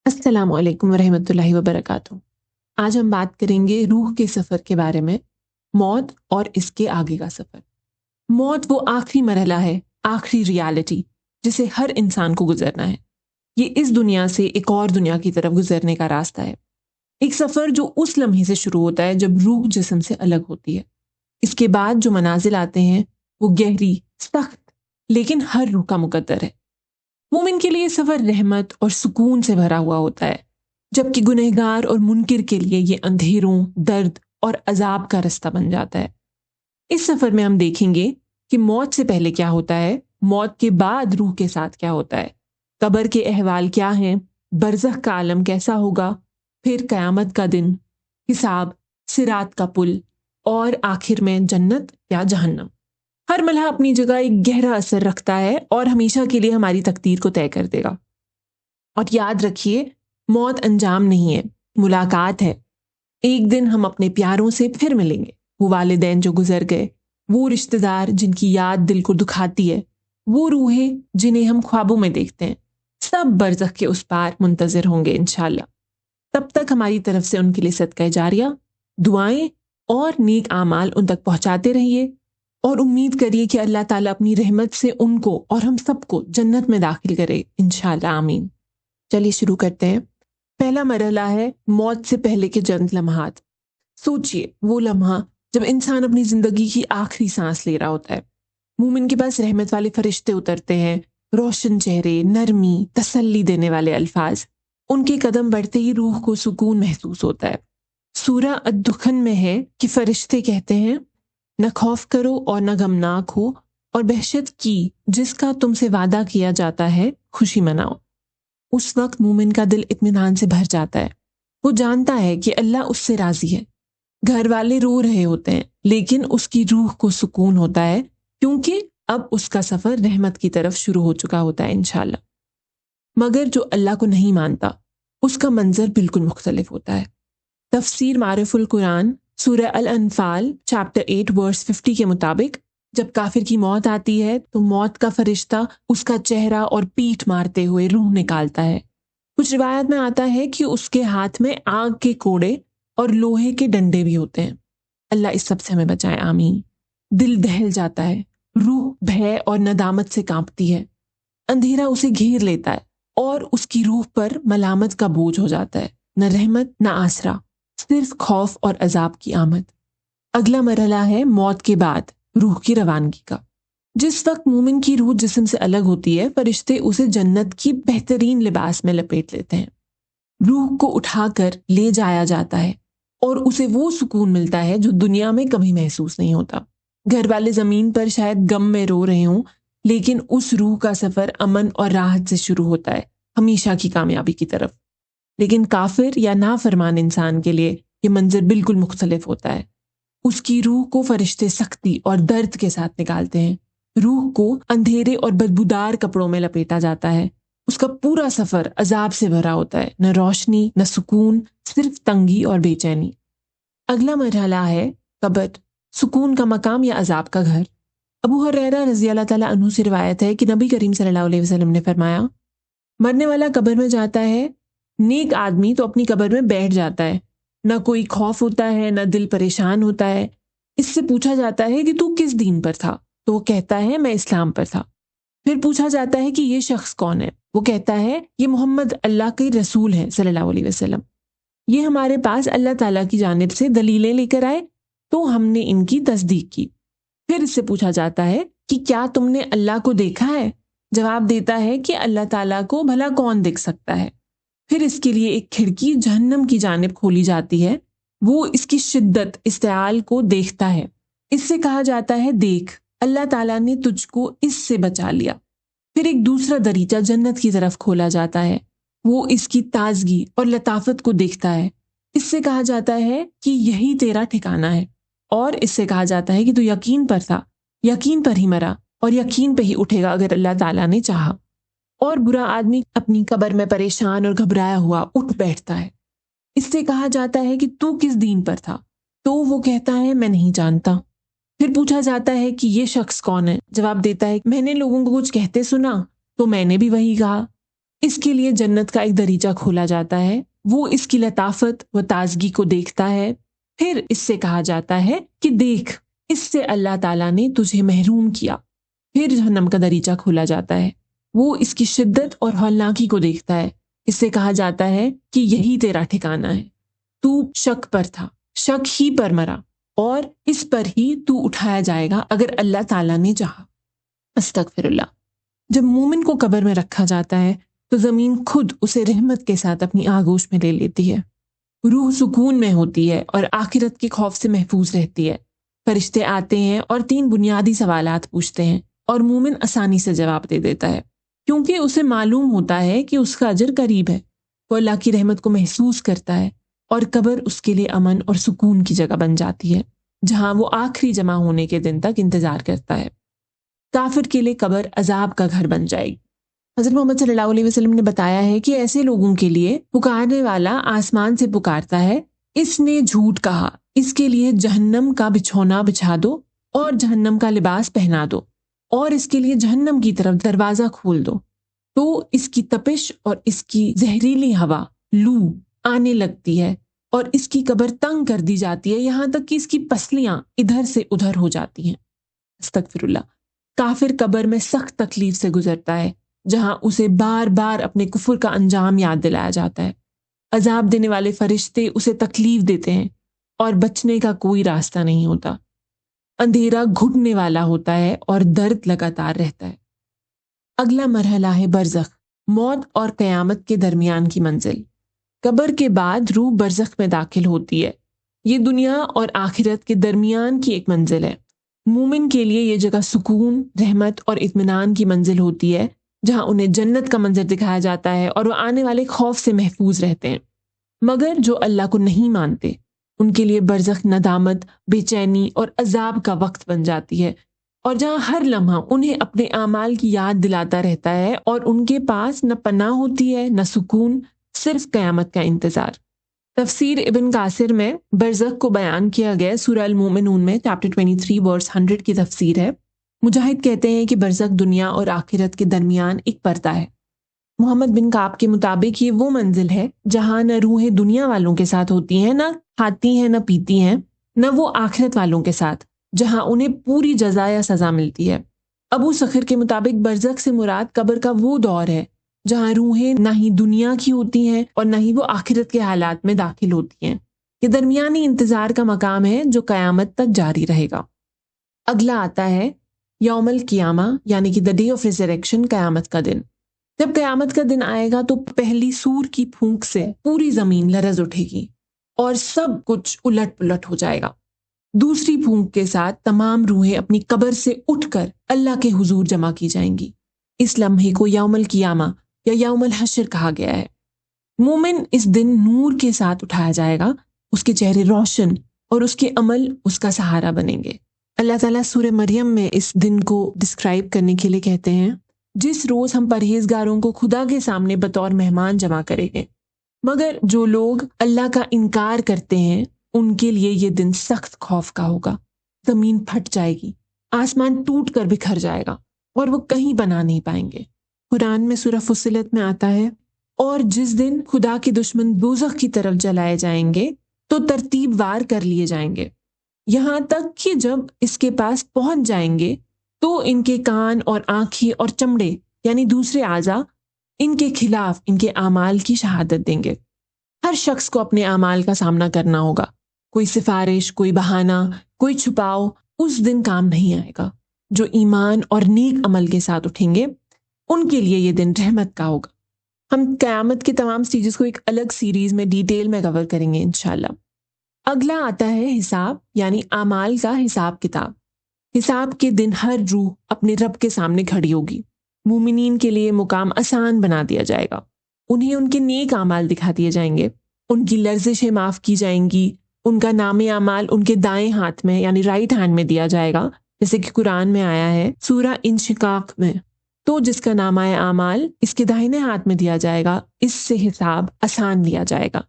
السلام علیکم ورحمۃ اللہ وبرکاتہ۔ آج ہم بات کریں گے روح کے سفر کے بارے میں، موت اور اس کے آگے کا سفر۔ موت وہ آخری مرحلہ ہے، آخری ریالٹی جسے ہر انسان کو گزرنا ہے۔ یہ اس دنیا سے ایک اور دنیا کی طرف گزرنے کا راستہ ہے، ایک سفر جو اس لمحے سے شروع ہوتا ہے جب روح جسم سے الگ ہوتی ہے۔ اس کے بعد جو منازل آتے ہیں وہ گہری، سخت، لیکن ہر روح کا مقدر ہے۔ مومن کے لیے یہ سفر رحمت اور سکون سے بھرا ہوا ہوتا ہے، جبکہ گنہگار اور منکر کے لیے یہ اندھیروں، درد اور عذاب کا رستہ بن جاتا ہے۔ اس سفر میں ہم دیکھیں گے کہ موت سے پہلے کیا ہوتا ہے، موت کے بعد روح کے ساتھ کیا ہوتا ہے، قبر کے احوال کیا ہیں، برزخ کا عالم کیسا ہوگا، پھر قیامت کا دن، حساب، صراط کا پل، اور آخر میں جنت یا جہنم۔ ہر مرحلہ اپنی جگہ ایک گہرا اثر رکھتا ہے اور ہمیشہ کے لیے ہماری تقدیر کو طے کر دے گا۔ اور یاد رکھیے، موت انجام نہیں ہے، ملاقات ہے۔ ایک دن ہم اپنے پیاروں سے پھر ملیں گے، وہ والدین جو گزر گئے، وہ رشتہ دار جن کی یاد دل کو دکھاتی ہے، وہ روحیں جنہیں ہم خوابوں میں دیکھتے ہیں، سب برزخ کے اس پار منتظر ہوں گے انشاءاللہ۔ تب تک ہماری طرف سے ان کے لیے صدقہ جاریہ، دعائیں اور نیک اعمال ان تک پہنچاتے رہیے، اور امید کریے کہ اللہ تعالیٰ اپنی رحمت سے ان کو اور ہم سب کو جنت میں داخل کرے انشاءاللہ، آمین۔ چلیے شروع کرتے ہیں۔ پہلا مرحلہ ہے موت سے پہلے کے چند لمحات۔ سوچئے وہ لمحہ جب انسان اپنی زندگی کی آخری سانس لے رہا ہوتا ہے۔ مومن کے پاس رحمت والے فرشتے اترتے ہیں، روشن چہرے، نرمی، تسلی دینے والے الفاظ۔ ان کے قدم بڑھتے ہی روح کو سکون محسوس ہوتا ہے۔ سورہ الدخن میں ہے کہ فرشتے کہتے ہیں، نہ خوف کرو اور نہ غمناک ہو، اور بہشت کی جس کا تم سے وعدہ کیا جاتا ہے خوشی مناؤ۔ اس وقت مومن کا دل اطمینان سے بھر جاتا ہے۔ وہ جانتا ہے کہ اللہ اس سے راضی ہے۔ گھر والے رو رہے ہوتے ہیں لیکن اس کی روح کو سکون ہوتا ہے، کیونکہ اب اس کا سفر رحمت کی طرف شروع ہو چکا ہوتا ہے انشاءاللہ۔ مگر جو اللہ کو نہیں مانتا، اس کا منظر بالکل مختلف ہوتا ہے۔ تفسیر معرف القرآن سورہ الانفال چیپٹر 8 ورس 50 کے مطابق، جب کافر کی موت آتی ہے تو موت کا فرشتہ اس کا چہرہ اور پیٹھ مارتے ہوئے روح نکالتا ہے۔ کچھ روایت میں آتا ہے کہ اس کے ہاتھ میں آگ کے کوڑے اور لوہے کے ڈنڈے بھی ہوتے ہیں۔ اللہ اس سب سے ہمیں بچائے، آمین۔ دل دہل جاتا ہے، روح بھے اور ندامت سے کانپتی ہے۔ اندھیرا اسے گھیر لیتا ہے اور اس کی روح پر ملامت کا بوجھ ہو جاتا ہے، نہ رحمت نہ آسرا، صرف خوف اور عذاب کی آمد۔ اگلا مرحلہ ہے موت کے بعد روح کی روانگی کا۔ جس وقت مومن کی روح جسم سے الگ ہوتی ہے، فرشتے اسے جنت کی بہترین لباس میں لپیٹ لیتے ہیں۔ روح کو اٹھا کر لے جایا جاتا ہے اور اسے وہ سکون ملتا ہے جو دنیا میں کبھی محسوس نہیں ہوتا۔ گھر والے زمین پر شاید غم میں رو رہے ہوں، لیکن اس روح کا سفر امن اور راحت سے شروع ہوتا ہے، ہمیشہ کی کامیابی کی طرف۔ لیکن کافر یا نافرمان انسان کے لیے یہ منظر بالکل مختلف ہوتا ہے۔ اس کی روح کو فرشتے سختی اور درد کے ساتھ نکالتے ہیں۔ روح کو اندھیرے اور بدبودار کپڑوں میں لپیٹا جاتا ہے۔ اس کا پورا سفر عذاب سے بھرا ہوتا ہے، نہ روشنی نہ سکون، صرف تنگی اور بے چینی۔ اگلا مرحلہ ہے قبر، سکون کا مقام یا عذاب کا گھر۔ ابو ہریرہ رضی اللہ تعالیٰ عنہ سے روایت ہے کہ نبی کریم صلی اللہ علیہ وسلم نے فرمایا، مرنے والا قبر میں جاتا ہے، نیک آدمی تو اپنی قبر میں بیٹھ جاتا ہے، نہ کوئی خوف ہوتا ہے نہ دل پریشان ہوتا ہے۔ اس سے پوچھا جاتا ہے کہ تو کس دین پر تھا؟ تو وہ کہتا ہے میں اسلام پر تھا۔ پھر پوچھا جاتا ہے کہ یہ شخص کون ہے؟ وہ کہتا ہے یہ محمد اللہ کے رسول ہیں صلی اللہ علیہ وسلم، یہ ہمارے پاس اللہ تعالیٰ کی جانب سے دلیلیں لے کر آئے تو ہم نے ان کی تصدیق کی۔ پھر اس سے پوچھا جاتا ہے کہ کیا تم نے اللہ کو دیکھا ہے؟ جواب دیتا ہے کہ اللہ تعالیٰ کو بھلا کون دیکھ سکتا ہے؟ پھر اس کے لیے ایک کھڑکی جہنم کی جانب کھولی جاتی ہے، وہ اس کی شدت استعال کو دیکھتا ہے۔ اس سے کہا جاتا ہے دیکھ، اللہ تعالیٰ نے تجھ کو اس سے بچا لیا۔ پھر ایک دوسرا دریچہ جنت کی طرف کھولا جاتا ہے، وہ اس کی تازگی اور لطافت کو دیکھتا ہے۔ اس سے کہا جاتا ہے کہ یہی تیرا ٹھکانہ ہے، اور اس سے کہا جاتا ہے کہ تو یقین پر تھا، یقین پر ہی مرا اور یقین پہ ہی اٹھے گا اگر اللہ تعالیٰ نے چاہا۔ اور برا آدمی اپنی قبر میں پریشان اور گھبرایا ہوا اٹھ بیٹھتا ہے۔ اس سے کہا جاتا ہے کہ تو کس دین پر تھا؟ تو وہ کہتا ہے میں نہیں جانتا۔ پھر پوچھا جاتا ہے کہ یہ شخص کون ہے؟ جواب دیتا ہے میں نے لوگوں کو کچھ کہتے سنا تو میں نے بھی وہی کہا۔ اس کے لیے جنت کا ایک دریچہ کھولا جاتا ہے، وہ اس کی لطافت و تازگی کو دیکھتا ہے، پھر اس سے کہا جاتا ہے کہ دیکھ، اس سے اللہ تعالیٰ نے تجھے محروم کیا۔ پھر جہنم کا دریچہ کھولا جاتا ہے، وہ اس کی شدت اور ہولناکی کو دیکھتا ہے، اس سے کہا جاتا ہے کہ یہی تیرا ٹھکانہ ہے، تو شک پر تھا، شک ہی پر مرا، اور اس پر ہی تو اٹھایا جائے گا اگر اللہ تعالیٰ نے چاہا۔ استغفر اللہ۔ جب مومن کو قبر میں رکھا جاتا ہے تو زمین خود اسے رحمت کے ساتھ اپنی آغوش میں لے لیتی ہے، روح سکون میں ہوتی ہے اور آخرت کے خوف سے محفوظ رہتی ہے۔ فرشتے آتے ہیں اور 3 بنیادی سوالات پوچھتے ہیں، اور مومن آسانی سے جواب دے دیتا ہے، کیونکہ اسے معلوم ہوتا ہے کہ اس کا اجر قریب ہے۔ وہ اللہ کی رحمت کو محسوس کرتا ہے، اور قبر اس کے لیے امن اور سکون کی جگہ بن جاتی ہے، جہاں وہ آخری جمع ہونے کے دن تک انتظار کرتا ہے۔ کافر کے لیے قبر عذاب کا گھر بن جائے گی۔ حضرت محمد صلی اللہ علیہ وسلم نے بتایا ہے کہ ایسے لوگوں کے لیے پکارنے والا آسمان سے پکارتا ہے، اس نے جھوٹ کہا، اس کے لیے جہنم کا بچھونا بچھا دو اور جہنم کا لباس پہنا دو، اور اس کے لیے جہنم کی طرف دروازہ کھول دو، تو اس کی تپش اور اس کی زہریلی ہوا لو آنے لگتی ہے، اور اس کی قبر تنگ کر دی جاتی ہے، یہاں تک کہ اس کی پسلیاں ادھر سے ادھر ہو جاتی ہیں۔ استغفر اللہ۔ کافر قبر میں سخت تکلیف سے گزرتا ہے، جہاں اسے بار بار اپنے کفر کا انجام یاد دلایا جاتا ہے۔ عذاب دینے والے فرشتے اسے تکلیف دیتے ہیں اور بچنے کا کوئی راستہ نہیں ہوتا۔ اندھیرا گھٹنے والا ہوتا ہے اور درد لگاتار رہتا ہے۔ اگلا مرحلہ ہے برزخ، موت اور قیامت کے درمیان کی منزل۔ قبر کے بعد روح برزخ میں داخل ہوتی ہے، یہ دنیا اور آخرت کے درمیان کی ایک منزل ہے۔ مومن کے لیے یہ جگہ سکون، رحمت اور اطمینان کی منزل ہوتی ہے، جہاں انہیں جنت کا منظر دکھایا جاتا ہے اور وہ آنے والے خوف سے محفوظ رہتے ہیں۔ مگر جو اللہ کو نہیں مانتے، ان کے لیے برزخ ندامت، بے چینی اور عذاب کا وقت بن جاتی ہے، اور جہاں ہر لمحہ انہیں اپنے اعمال کی یاد دلاتا رہتا ہے، اور ان کے پاس نہ پناہ ہوتی ہے نہ سکون، صرف قیامت کا انتظار۔ تفسیر ابن کاثر میں برزخ کو بیان کیا گیا سورہ المومنون میں چیپٹر 23 ورس 100 کی تفسیر ہے۔ مجاہد کہتے ہیں کہ برزخ دنیا اور آخرت کے درمیان ایک پردہ ہے۔ محمد بن کعب کے مطابق یہ وہ منزل ہے جہاں نہ روحیں دنیا والوں کے ساتھ ہوتی ہیں، نہ کھاتی ہیں نہ پیتی ہیں، نہ وہ آخرت والوں کے ساتھ جہاں انہیں پوری جزا یا سزا ملتی ہے۔ ابو صخر کے مطابق برزخ سے مراد قبر کا وہ دور ہے جہاں روحیں نہ ہی دنیا کی ہوتی ہیں اور نہ ہی وہ آخرت کے حالات میں داخل ہوتی ہیں۔ یہ درمیانی انتظار کا مقام ہے جو قیامت تک جاری رہے گا۔ اگلا آتا ہے یوم القیامہ، یعنی کہ دی ڈے آف ریزریکشن، قیامت کا دن۔ جب قیامت کا دن آئے گا تو پہلی سور کی پھونک سے پوری زمین لرز اٹھے گی اور سب کچھ الٹ پلٹ ہو جائے گا۔ دوسری پھونک کے ساتھ تمام روحیں اپنی قبر سے اٹھ کر اللہ کے حضور جمع کی جائیں گی۔ اس لمحے کو یوم القیامہ یا یوم الحشر کہا گیا ہے۔ مومن اس دن نور کے ساتھ اٹھایا جائے گا، اس کے چہرے روشن اور اس کے عمل اس کا سہارا بنیں گے۔ اللہ تعالیٰ سورہ مریم میں اس دن کو ڈسکرائب کرنے کے لیے کہتے ہیں، جس روز ہم پرہیزگاروں کو خدا کے سامنے بطور مہمان جمع کریں گے، مگر جو لوگ اللہ کا انکار کرتے ہیں ان کے لیے یہ دن سخت خوف کا ہوگا۔ زمین پھٹ جائے گی، آسمان ٹوٹ کر بکھر جائے گا اور وہ کہیں بنا نہیں پائیں گے۔ قرآن میں سورہ فصلت میں آتا ہے، اور جس دن خدا کے دشمن دوزخ کی طرف جلائے جائیں گے تو ترتیب وار کر لیے جائیں گے، یہاں تک کہ جب اس کے پاس پہنچ جائیں گے تو ان کے کان اور آنکھیں اور چمڑے یعنی دوسرے اعضاء ان کے خلاف ان کے اعمال کی شہادت دیں گے۔ ہر شخص کو اپنے اعمال کا سامنا کرنا ہوگا، کوئی سفارش، کوئی بہانہ، کوئی چھپاؤ اس دن کام نہیں آئے گا۔ جو ایمان اور نیک عمل کے ساتھ اٹھیں گے ان کے لیے یہ دن رحمت کا ہوگا۔ ہم قیامت کے تمام سٹیجز کو ایک الگ سیریز میں ڈیٹیل میں کور کریں گے انشاءاللہ۔ اگلا آتا ہے حساب، یعنی اعمال کا حساب کتاب۔ حساب کے دن ہر روح اپنے رب کے سامنے کھڑی ہوگی۔ مومنین کے لیے مقام آسان بنا دیا جائے گا، انہیں ان کے نیک اعمال دکھا دیے جائیں گے، ان کی لرزشیں معاف کی جائیں گی، ان کا نام اعمال ان کے دائیں ہاتھ میں یعنی رائٹ ہینڈ میں دیا جائے گا، جیسے کہ قرآن میں آیا ہے سورہ انشقاق میں، تو جس کا نامہ اعمال اس کے داہنے ہاتھ میں دیا جائے گا، اس سے حساب آسان لیا جائے گا۔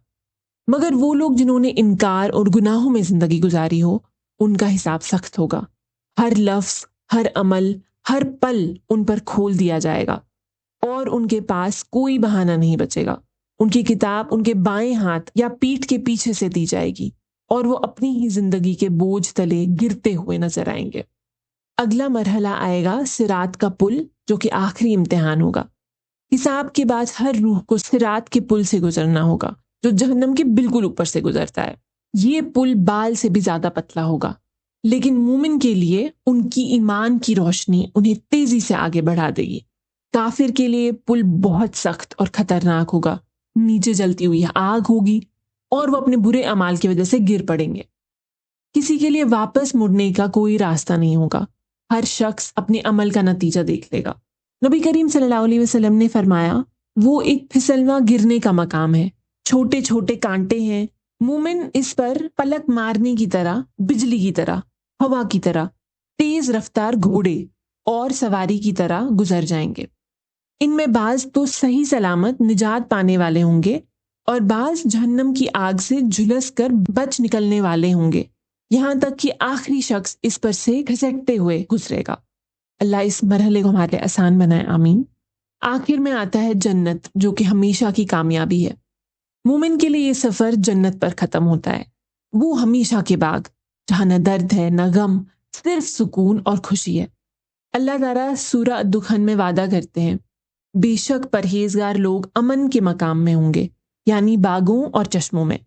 مگر وہ لوگ جنہوں نے انکار اور گناہوں میں زندگی گزاری ہو، ان کا حساب سخت ہوگا۔ ہر لفظ، ہر عمل، ہر پل ان پر کھول دیا جائے گا۔ اور ان کے پاس کوئی بہانہ نہیں بچے گا۔ ان کی کتاب ان کے بائیں ہاتھ یا پیٹھ کے پیچھے سے دی جائے گی اور وہ اپنی ہی زندگی کے بوجھ تلے گرتے ہوئے نظر آئیں گے۔ اگلا مرحلہ آئے گا صراط کا پل، جو کہ آخری امتحان ہوگا۔ حساب کے بعد ہر روح کو صراط کے پل سے گزرنا ہوگا، جو جہنم کے بالکل اوپر سے گزرتا ہے۔ یہ پل بال سے بھی زیادہ پتلا ہوگا، لیکن مومن کے لیے ان کی ایمان کی روشنی انہیں تیزی سے آگے بڑھا دے گی۔ کافر کے لیے پل بہت سخت اور خطرناک ہوگا، نیچے جلتی ہوئی آگ ہوگی اور وہ اپنے برے اعمال کی وجہ سے گر پڑیں گے۔ کسی کے لیے واپس مڑنے کا کوئی راستہ نہیں ہوگا، ہر شخص اپنے عمل کا نتیجہ دیکھ لے گا۔ نبی کریم صلی اللہ علیہ وسلم نے فرمایا، وہ ایک پھسلواں گرنے کا مقام ہے، چھوٹے چھوٹے کانٹے ہیں، مومن اس پر پلک مارنے کی طرح، بجلی کی طرح، ہوا کی طرح، تیز رفتار گھوڑے اور سواری کی طرح گزر جائیں گے۔ ان میں بعض تو صحیح سلامت نجات پانے والے ہوں گے اور بعض جہنم کی آگ سے جھلس کر بچ نکلنے والے ہوں گے، یہاں تک کہ آخری شخص اس پر سے گھسٹتے ہوئے گزرے گا۔ اللہ اس مرحلے کو ہمارے لیے آسان بنائے، آمین۔ آخر میں آتا ہے جنت، جو کہ ہمیشہ کی کامیابی ہے۔ مومن کے لیے یہ سفر جنت پر ختم ہوتا ہے، وہ ہمیشہ کے باغ جہاں نہ درد ہے نہ غم، صرف سکون اور خوشی ہے۔ اللہ تعالیٰ سورہ دخن میں وعدہ کرتے ہیں، بے شک پرہیزگار لوگ امن کے مقام میں ہوں گے، یعنی باغوں اور چشموں میں،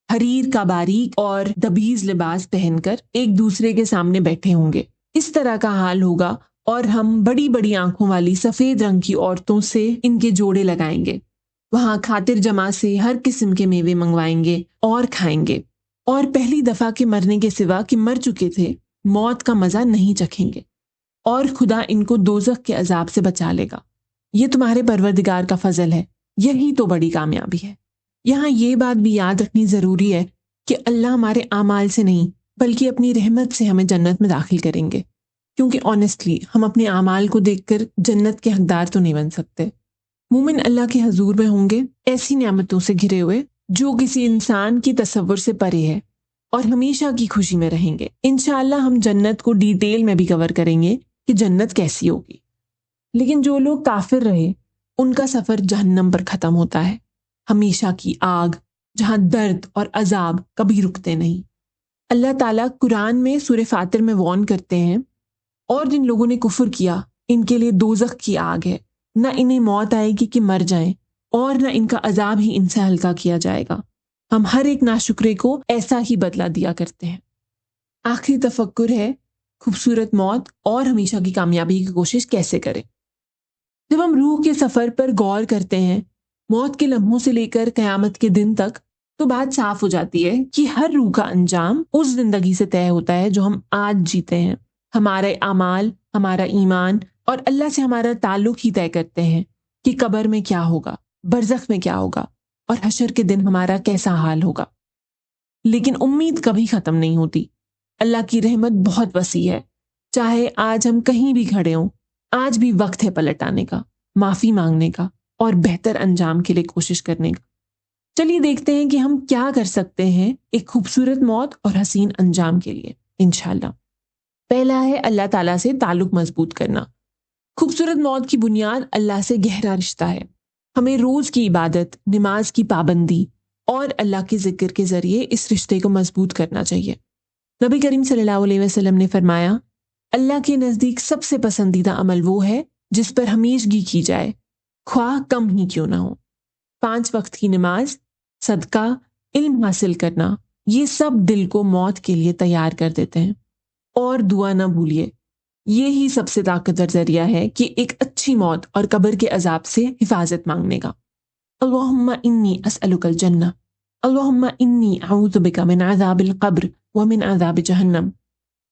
حریر کا باریک اور دبیز لباس پہن کر ایک دوسرے کے سامنے بیٹھے ہوں گے۔ اس طرح کا حال ہوگا اور ہم بڑی بڑی آنکھوں والی سفید رنگ کی عورتوں سے ان کے جوڑے لگائیں گے۔ وہاں خاطر جمع سے ہر قسم کے میوے منگوائیں گے اور کھائیں گے، اور پہلی دفعہ کے مرنے کے سوا کہ مر چکے تھے، موت کا مزہ نہیں چکھیں گے، اور خدا ان کو دوزخ کے عذاب سے بچا لے گا۔ یہ تمہارے پروردگار کا فضل ہے، یہی تو بڑی کامیابی ہے۔ یہاں یہ بات بھی یاد رکھنی ضروری ہے کہ اللہ ہمارے اعمال سے نہیں بلکہ اپنی رحمت سے ہمیں جنت میں داخل کریں گے، کیونکہ آنیسٹلی ہم اپنے اعمال کو دیکھ کر جنت کے حقدار تو نہیں بن سکتے۔ مومن اللہ کے حضور میں ہوں گے ایسی نعمتوں سے گھرے ہوئے جو کسی انسان کی تصور سے پرے ہے، اور ہمیشہ کی خوشی میں رہیں گے۔ انشاءاللہ ہم جنت کو ڈیٹیل میں بھی کور کریں گے کہ جنت کیسی ہوگی۔ لیکن جو لوگ کافر رہے ان کا سفر جہنم پر ختم ہوتا ہے، ہمیشہ کی آگ جہاں درد اور عذاب کبھی رکتے نہیں۔ اللہ تعالیٰ قرآن میں سورہ فاطر میں وارن کرتے ہیں، اور جن لوگوں نے کفر کیا ان کے لیے دوزخ کی آگ ہے، نہ انہیں موت آئے گی کہ مر جائیں، اور نہ ان کا عذاب ہی ان سے ہلکا کیا جائے گا۔ ہم ہر ایک ناشکرے کو ایسا ہی بدلہ دیا کرتے ہیں۔ آخری تفکر ہے، خوبصورت موت اور ہمیشہ کی کامیابی کی کوشش کیسے کریں۔ جب ہم روح کے سفر پر غور کرتے ہیں، موت کے لمحوں سے لے کر قیامت کے دن تک، تو بات صاف ہو جاتی ہے کہ ہر روح کا انجام اس زندگی سے طے ہوتا ہے جو ہم آج جیتے ہیں۔ ہمارے اعمال، ہمارا ایمان اور اللہ سے ہمارا تعلق ہی طے کرتے ہیں کہ قبر میں کیا ہوگا، برزخ میں کیا ہوگا، اور حشر کے دن ہمارا کیسا حال ہوگا۔ لیکن امید کبھی ختم نہیں ہوتی۔ اللہ کی رحمت بہت وسیع ہے، چاہے آج ہم کہیں بھی کھڑے ہوں، آج بھی وقت ہے پلٹ آنے کا، معافی مانگنے کا اور بہتر انجام کے لیے کوشش کرنے کا۔ چلیے دیکھتے ہیں کہ ہم کیا کر سکتے ہیں ایک خوبصورت موت اور حسین انجام کے لیے انشاءاللہ۔ پہلا ہے اللہ تعالیٰ سے تعلق مضبوط کرنا۔ خوبصورت موت کی بنیاد اللہ سے گہرا رشتہ ہے۔ ہمیں روز کی عبادت، نماز کی پابندی اور اللہ کے ذکر کے ذریعے اس رشتے کو مضبوط کرنا چاہیے۔ نبی کریم صلی اللہ علیہ وسلم نے فرمایا، اللہ کے نزدیک سب سے پسندیدہ عمل وہ ہے جس پر ہمیشگی کی جائے، خواہ کم ہی کیوں نہ ہو۔ 5 وقت کی نماز، صدقہ، علم حاصل کرنا، یہ سب دل کو موت کے لیے تیار کر دیتے ہیں۔ اور دعا نہ بھولیے، یہی سب سے طاقتور ذریعہ ہے کہ ایک اچھی موت اور قبر کے عذاب سے حفاظت مانگنے کا۔ اللہم انی اسألک الجنہ، اللہم انی اعوذ بک من عذاب القبر ومن عذاب جہنم،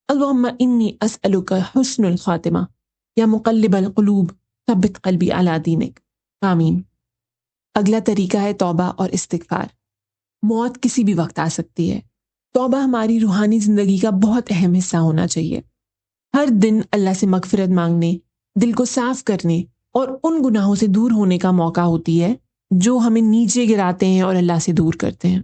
اللہم انی اسألک حسن الخاتمہ، یا مقلب القلوب ثبت قلبی علی دینک، آمین۔ اگلا طریقہ ہے توبہ اور استغفار۔ موت کسی بھی وقت آ سکتی ہے، توبہ ہماری روحانی زندگی کا بہت اہم حصہ ہونا چاہیے۔ ہر دن اللہ سے مغفرت مانگنے، دل کو صاف کرنے اور ان گناہوں سے دور ہونے کا موقع ہوتی ہے جو ہمیں نیچے گراتے ہیں اور اللہ سے دور کرتے ہیں۔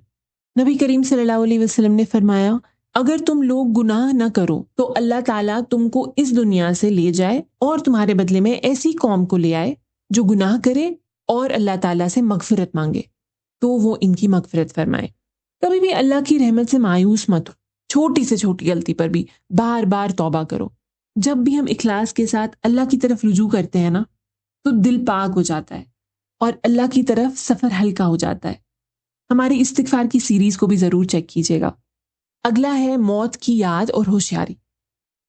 نبی کریم صلی اللہ علیہ وسلم نے فرمایا، اگر تم لوگ گناہ نہ کرو تو اللہ تعالیٰ تم کو اس دنیا سے لے جائے اور تمہارے بدلے میں ایسی قوم کو لے آئے جو گناہ کرے اور اللہ تعالیٰ سے مغفرت مانگے تو وہ ان کی مغفرت فرمائے۔ کبھی بھی اللہ کی رحمت سے مایوس مت ہو، چھوٹی سے چھوٹی غلطی پر بھی بار بار توبہ کرو۔ جب بھی ہم اخلاص کے ساتھ اللہ کی طرف رجوع کرتے ہیں نا تو دل پاک ہو جاتا ہے اور اللہ کی طرف سفر ہلکا ہو جاتا ہے۔ ہماری استغفار کی سیریز کو بھی ضرور چیک کیجیے گا۔ اگلا ہے موت کی یاد اور ہوشیاری۔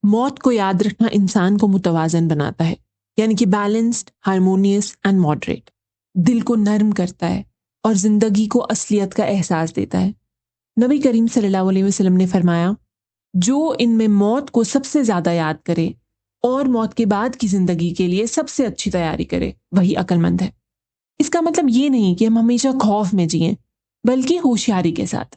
موت کو یاد رکھنا انسان کو متوازن بناتا ہے، یعنی کہ بیلنسڈ، ہارمونیس اینڈ ماڈریٹ۔ دل کو نرم کرتا ہے اور زندگی کو اصلیت کا احساس دیتا ہے۔ نبی کریم صلی اللہ علیہ وسلم نے فرمایا، جو ان میں موت کو سب سے زیادہ یاد کرے اور موت کے بعد کی زندگی کے لیے سب سے اچھی تیاری کرے وہی عقل مند ہے۔ اس کا مطلب یہ نہیں کہ ہم ہمیشہ خوف میں جئیں، بلکہ ہوشیاری کے ساتھ۔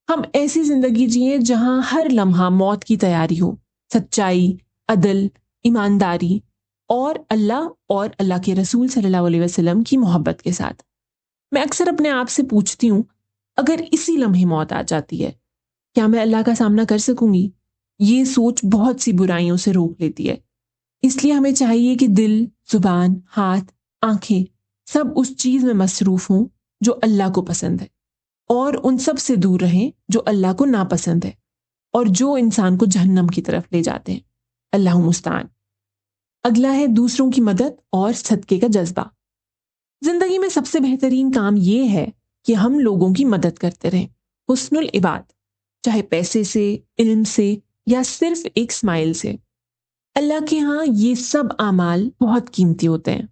ہم ایسی زندگی جئیں جہاں ہر لمحہ موت کی تیاری ہو، سچائی، عدل، ایمانداری اور اللہ کے رسول صلی اللہ علیہ وسلم کی محبت کے ساتھ۔ میں اکثر اپنے آپ سے پوچھتی ہوں، اگر اسی لمحے موت آ جاتی ہے، کیا میں اللہ کا سامنا کر سکوں گی؟ یہ سوچ بہت سی برائیوں سے روک لیتی ہے۔ اس لیے ہمیں چاہیے کہ دل، زبان، ہاتھ، آنکھیں سب اس چیز میں مصروف ہوں جو اللہ کو پسند ہے، اور ان سب سے دور رہیں جو اللہ کو ناپسند ہے اور جو انسان کو جہنم کی طرف لے جاتے ہیں۔ اللہ مستعان۔ اگلا ہے دوسروں کی مدد اور صدقے کا جذبہ۔ زندگی میں سب سے بہترین کام یہ ہے کہ ہم لوگوں کی مدد کرتے رہیں، حسن العباد، چاہے پیسے سے، علم سے یا صرف ایک اسمائل سے۔ اللہ کے ہاں یہ سب اعمال بہت قیمتی ہوتے ہیں۔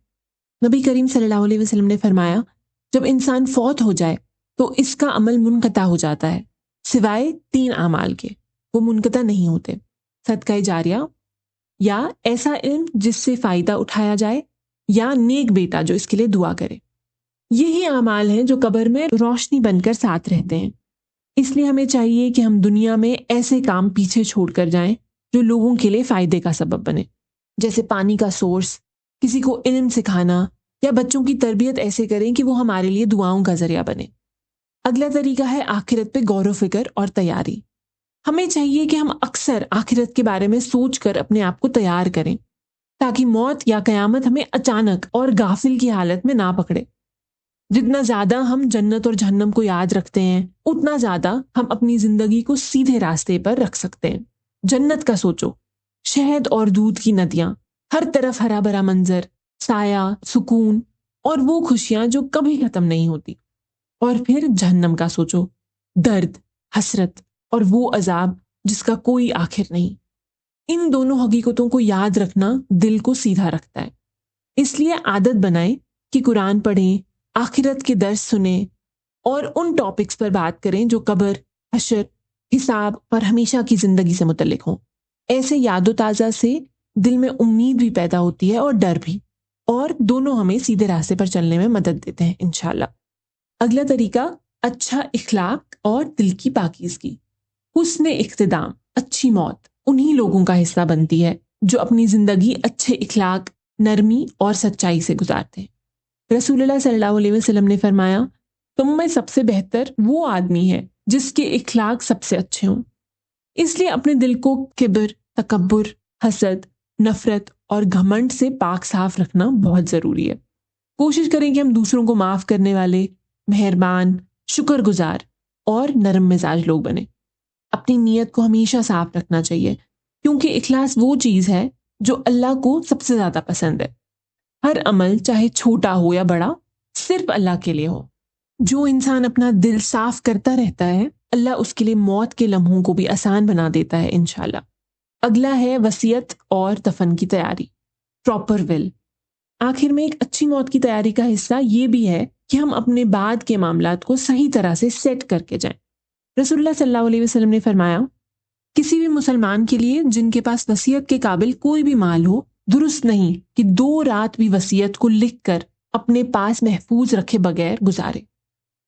نبی کریم صلی اللہ علیہ وسلم نے فرمایا، جب انسان فوت ہو جائے تو اس کا عمل منقطع ہو جاتا ہے، سوائے 3 اعمال کے، وہ منقطع نہیں ہوتے: صدقہ جاریہ، یا ایسا علم جس سے فائدہ اٹھایا جائے، یا نیک بیٹا جو اس کے لیے دعا کرے۔ یہی اعمال ہیں جو قبر میں روشنی بن کر ساتھ رہتے ہیں۔ اس لیے ہمیں چاہیے کہ ہم دنیا میں ایسے کام پیچھے چھوڑ کر جائیں جو لوگوں کے لیے فائدے کا سبب بنے، جیسے پانی کا سورس، کسی کو علم سکھانا، یا بچوں کی تربیت ایسے کریں کہ وہ ہمارے لیے دعاؤں کا ذریعہ بنے۔ اگلا طریقہ ہے آخرت پہ غور و فکر اور تیاری۔ ہمیں چاہیے کہ ہم اکثر آخرت کے بارے میں سوچ کر اپنے آپ کو تیار کریں، تاکہ موت یا قیامت ہمیں اچانک اور غافل کی حالت میں نہ پکڑے۔ جتنا زیادہ ہم جنت اور جہنم کو یاد رکھتے ہیں، اتنا زیادہ ہم اپنی زندگی کو سیدھے راستے پر رکھ سکتے ہیں۔ جنت کا سوچو، شہد اور دودھ کی ندیاں، ہر طرف ہرا بھرا منظر، سایہ، سکون اور وہ خوشیاں جو کبھی ختم نہیں ہوتی۔ اور پھر جہنم کا سوچو، درد، حسرت اور وہ عذاب جس کا کوئی آخر نہیں۔ ان دونوں حقیقتوں کو یاد رکھنا دل کو سیدھا رکھتا ہے۔ اس لیے عادت بنائیں کہ قرآن پڑھیں، آخرت کے درس سنیں اور ان ٹاپکس پر بات کریں جو قبر، حشر، حساب اور ہمیشہ کی زندگی سے متعلق ہوں۔ ایسے یاد و تازہ سے دل میں امید بھی پیدا ہوتی ہے اور ڈر بھی، اور دونوں ہمیں سیدھے راستے پر چلنے میں مدد دیتے ہیں انشاءاللہ۔ اگلا طریقہ، اچھا اخلاق اور دل کی پاکیزگی۔ حسن اختتام، اچھی موت انہی لوگوں کا حصہ بنتی ہے جو اپنی زندگی اچھے اخلاق، نرمی اور سچائی سے گزارتے ہیں۔ رسول اللہ صلی اللہ علیہ وسلم نے فرمایا، تم میں سب سے بہتر وہ آدمی ہے جس کے اخلاق سب سے اچھے ہوں۔ اس لیے اپنے دل کو کبر، تکبر، حسد، نفرت اور گھمنڈ سے پاک صاف رکھنا بہت ضروری ہے۔ کوشش کریں کہ ہم دوسروں کو معاف کرنے والے، مہربان، شکر گزار اور نرم مزاج لوگ بنیں۔ اپنی نیت کو ہمیشہ صاف رکھنا چاہیے، کیونکہ اخلاص وہ چیز ہے جو اللہ کو سب سے زیادہ پسند ہے۔ ہر عمل چاہے چھوٹا ہو یا بڑا، صرف اللہ کے لیے ہو۔ جو انسان اپنا دل صاف کرتا رہتا ہے، اللہ اس کے لیے موت کے لمحوں کو بھی آسان بنا دیتا ہے انشاءاللہ۔ اگلا ہے وصیت اور دفن کی تیاری، پراپر ول۔ آخر میں ایک اچھی موت کی تیاری کا حصہ یہ بھی ہے کہ ہم اپنے بعد کے معاملات کو صحیح طرح سے سیٹ کر کے جائیں۔ رسول اللہ صلی اللہ علیہ وسلم نے فرمایا، کسی بھی مسلمان کے لیے جن کے پاس وصیت کے قابل کوئی بھی مال ہو، درست نہیں کہ 2 رات بھی وصیت کو لکھ کر اپنے پاس محفوظ رکھے بغیر گزارے۔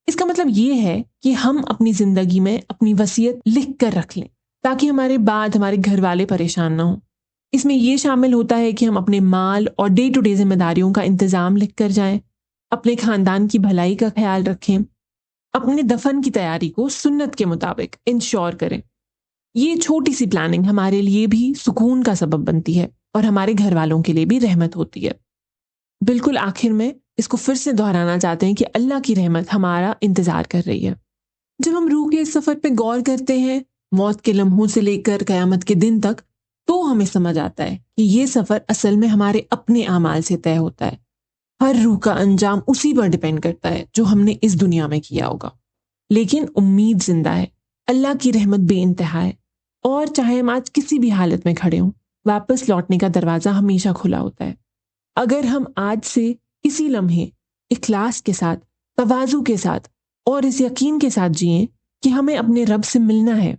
اس کا مطلب یہ ہے کہ ہم اپنی زندگی میں اپنی وصیت لکھ کر رکھ لیں، تاکہ ہمارے بعد ہمارے گھر والے پریشان نہ ہوں۔ اس میں یہ شامل ہوتا ہے کہ ہم اپنے مال اور ڈے ٹو ڈے ذمہ داریوں کا انتظام لکھ کر جائیں، اپنے خاندان کی بھلائی کا خیال رکھیں، اپنے دفن کی تیاری کو سنت کے مطابق انشور کریں۔ یہ چھوٹی سی پلاننگ ہمارے لیے بھی سکون کا سبب بنتی ہے اور ہمارے گھر والوں کے لیے بھی رحمت ہوتی ہے۔ بالکل آخر میں اس کو پھر سے دہرانا چاہتے ہیں کہ اللہ کی رحمت ہمارا انتظار کر رہی ہے۔ جب ہم روح کے اس سفر پہ غور کرتے ہیں، موت کے لمحوں سے لے کر قیامت کے دن تک، تو ہمیں سمجھ آتا ہے کہ یہ سفر اصل میں ہمارے اپنے اعمال سے طے ہوتا ہے۔ ہر روح کا انجام اسی پر ڈیپینڈ کرتا ہے جو ہم نے اس دنیا میں کیا ہوگا، لیکن امید زندہ ہے، اللہ کی رحمت بے انتہا ہے، اور چاہے ہم آج کسی بھی حالت میں کھڑے ہوں، واپس لوٹنے کا دروازہ ہمیشہ کھلا ہوتا ہے۔ اگر ہم آج سے اسی لمحے اخلاص کے ساتھ، تواضع کے ساتھ اور اس یقین کے ساتھ جئیں کہ ہمیں اپنے رب سے ملنا ہے،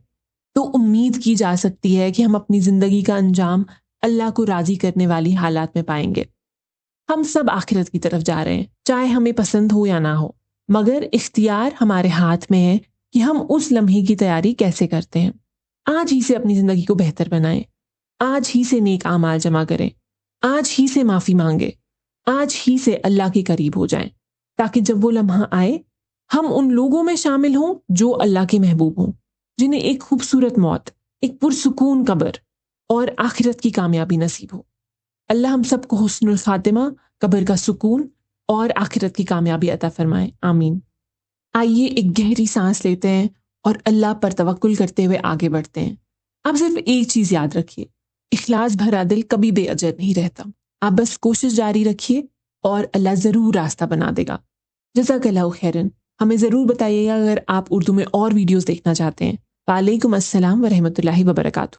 تو امید کی جا سکتی ہے کہ ہم اپنی زندگی کا انجام اللہ کو راضی کرنے والی حالات میں پائیں گے۔ ہم سب آخرت کی طرف جا رہے ہیں، چاہے ہمیں پسند ہو یا نہ ہو، مگر اختیار ہمارے ہاتھ میں ہے کہ ہم اس لمحے کی تیاری کیسے کرتے ہیں۔ آج ہی سے اپنی زندگی کو بہتر بنائیں، آج ہی سے نیک اعمال جمع کریں، آج ہی سے معافی مانگیں، آج ہی سے اللہ کے قریب ہو جائیں، تاکہ جب وہ لمحہ آئے ہم ان لوگوں میں شامل ہوں جو اللہ کے محبوب ہوں، جنہیں ایک خوبصورت موت، ایک پرسکون قبر اور آخرت کی کامیابی نصیب ہو۔ اللہ ہم سب کو حسن الخاتمہ، قبر کا سکون اور آخرت کی کامیابی عطا فرمائے، آمین۔ آئیے ایک گہری سانس لیتے ہیں اور اللہ پر توکل کرتے ہوئے آگے بڑھتے ہیں۔ آپ صرف ایک چیز یاد رکھیے، اخلاص بھرا دل کبھی بے اجر نہیں رہتا۔ آپ بس کوشش جاری رکھیے اور اللہ ضرور راستہ بنا دے گا۔ جزاک اللہ خیرن۔ ہمیں ضرور بتائیے گا اگر آپ اردو میں اور ویڈیوز دیکھنا چاہتے ہیں۔ وعلیکم السلام ورحمۃ اللہ وبرکاتہ۔